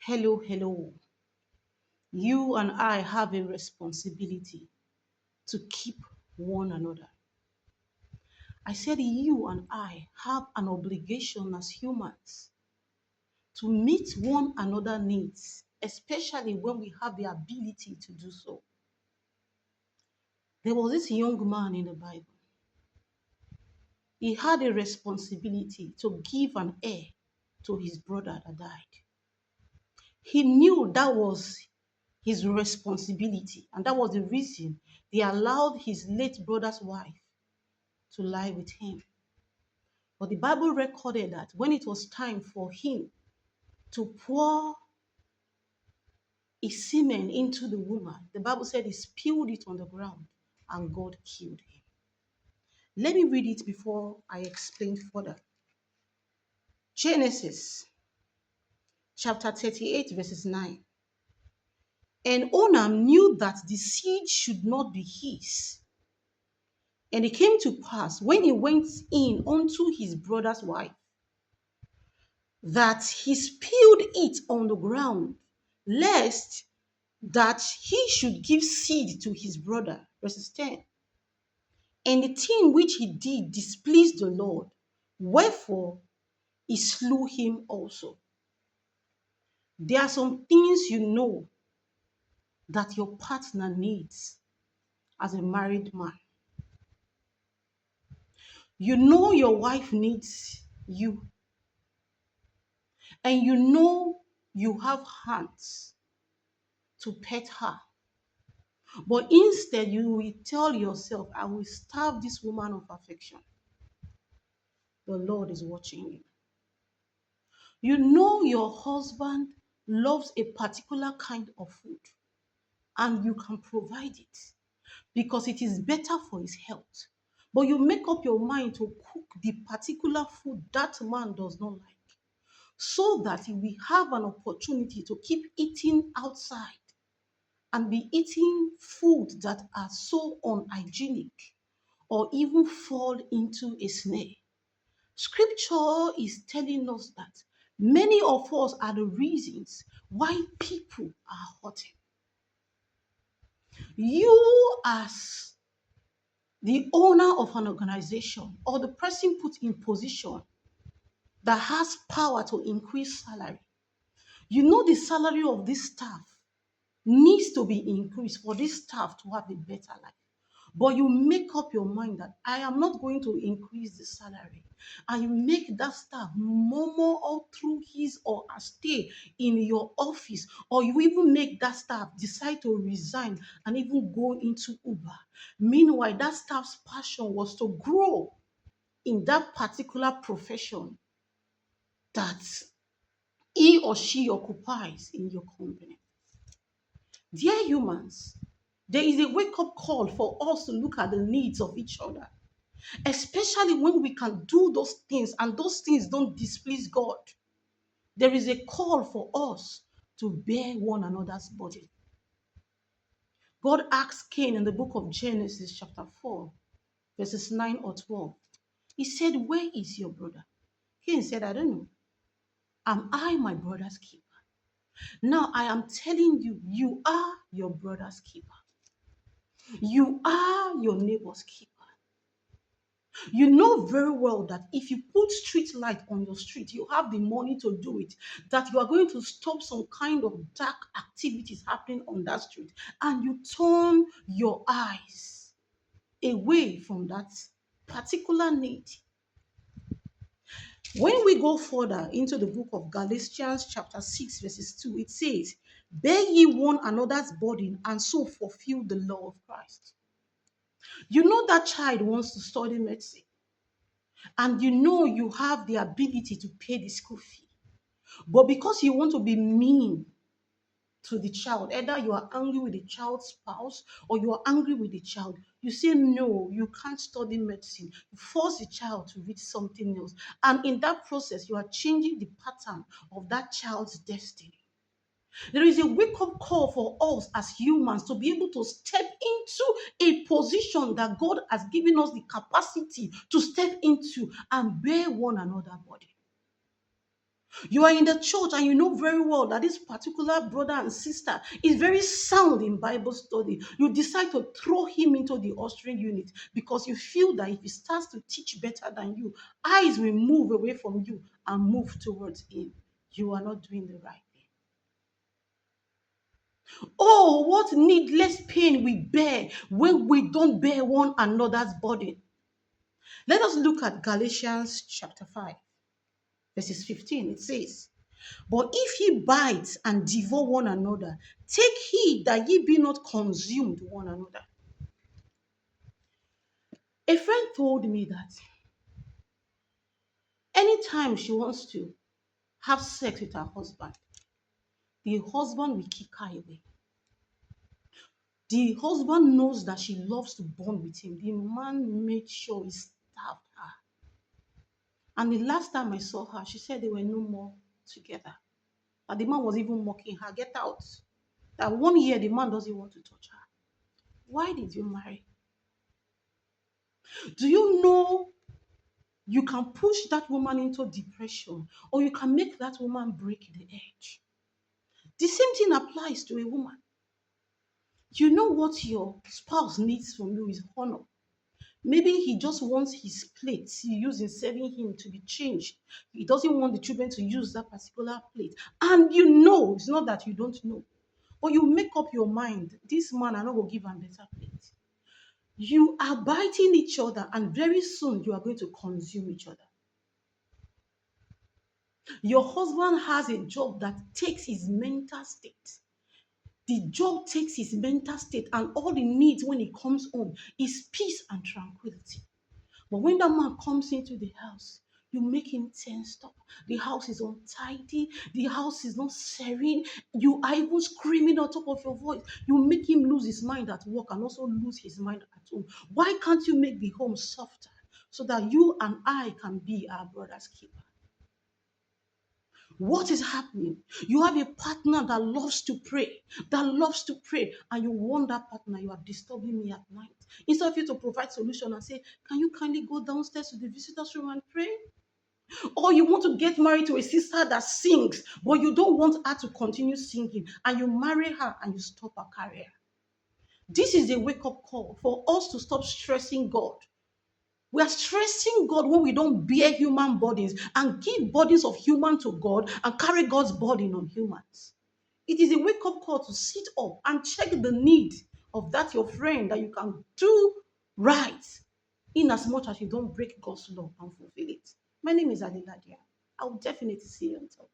Hello, hello. You and I have a responsibility to keep one another. I said you and I have an obligation as humans to meet one another needs, especially when we have the ability to do so. There was this young man in the Bible. He had a responsibility to give an heir to his brother that died. He knew that was his responsibility, and that was the reason he allowed his late brother's wife to lie with him. But the Bible recorded that when it was time for him to pour his semen into the woman, the Bible said he spilled it on the ground and God killed him. Let me read it before I explain further. Genesis chapter 38, verses 9. And Onam knew that the seed should not be his. And it came to pass when he went in unto his brother's wife, that he spilled it on the ground, lest that he should give seed to his brother. Verses 10. And the thing which he did displeased the Lord, wherefore he slew him also. There are some things you know that your partner needs as a married man. You know your wife needs you, and you know you have hands to pet her. But instead, you will tell yourself, I will starve this woman of affection. The Lord is watching you. You know your husband loves a particular kind of food, and you can provide it because it is better for his health. But you make up your mind to cook the particular food that man does not like, so that he will have an opportunity to keep eating outside and be eating food that are so unhygienic or even fall into a snare. Scripture is telling us that many of us are the reasons why people are hurting. You, as the owner of an organization or the person put in position that has power to increase salary, you know the salary of this staff needs to be increased for this staff to have a better life. But you make up your mind that I am not going to increase the salary. And you make that staff murmur all through his or her stay in your office. Or you even make that staff decide to resign and even go into Uber. Meanwhile, that staff's passion was to grow in that particular profession that he or she occupies in your company. Dear humans, there is a wake-up call for us to look at the needs of each other, especially when we can do those things and those things don't displease God. There is a call for us to bear one another's burden. God asked Cain in the book of Genesis chapter 4, verses 9 or 12. He said, where is your brother? Cain said, I don't know. Am I my brother's keeper? Now I am telling you, you are your brother's keeper. You are your neighbor's keeper. You know very well that if you put street light on your street, you have the money to do it, that you are going to stop some kind of dark activities happening on that street, and you turn your eyes away from that particular need. When we go further into the book of Galatians chapter 6 verses 2, it says, bear ye one another's burden and so fulfill the law of Christ. You know that child wants to study medicine, and you know you have the ability to pay the school fee. But because you want to be mean to the child, either you are angry with the child's spouse or you are angry with the child, you say, no, you can't study medicine. You force the child to read something else. And in that process, you are changing the pattern of that child's destiny. There is a wake-up call for us as humans to be able to step into a position that God has given us the capacity to step into and bear one another body. You are in the church and you know very well that this particular brother and sister is very sound in Bible study. You decide to throw him into the ushering unit because you feel that if he starts to teach better than you, eyes will move away from you and move towards him. You are not doing the right thing. Oh, what needless pain we bear when we don't bear one another's burden. Let us look at Galatians chapter 5, verses 15. It says, but if ye bite and devour one another, take heed that ye be not consumed one another. A friend told me that anytime she wants to have sex with her husband will kick her away. The husband knows that she loves to bond with him. The man made sure he stabbed her. And the last time I saw her, she said they were no more together. And the man was even mocking her, get out. That 1 year the man doesn't want to touch her. Why did you marry? Do you know you can push that woman into depression or you can make that woman break the edge? The same thing applies to a woman. You know what your spouse needs from you is honor. Maybe he just wants his plate he used in serving him to be changed. He doesn't want the children to use that particular plate. And you know, it's not that you don't know, but you make up your mind, this man, I'm not going to give him better plate. You are biting each other, and very soon you are going to consume each other. Your husband has a job that takes his mental state. The job takes his mental state, and all he needs when he comes home is peace and tranquility. But when that man comes into the house, you make him tensed up. The house is untidy. The house is not serene. You are even screaming on top of your voice. You make him lose his mind at work and also lose his mind at home. Why can't you make the home softer so that you and I can be our brother's keeper? What is happening? You have a partner that loves to pray, and you want that partner, you are disturbing me at night. Instead of you to provide solution and say, can you kindly go downstairs to the visitor's room and pray? Or you want to get married to a sister that sings, but you don't want her to continue singing, and you marry her and you stop her career. This is a wake-up call for us to stop stressing God. We are stressing God when we don't bear human bodies and give bodies of human to God and carry God's burden on humans. It is a wake-up call to sit up and check the need of that your friend that you can do right in as much as you don't break God's law and fulfill it. My name is Adeladia. I will definitely see you on top.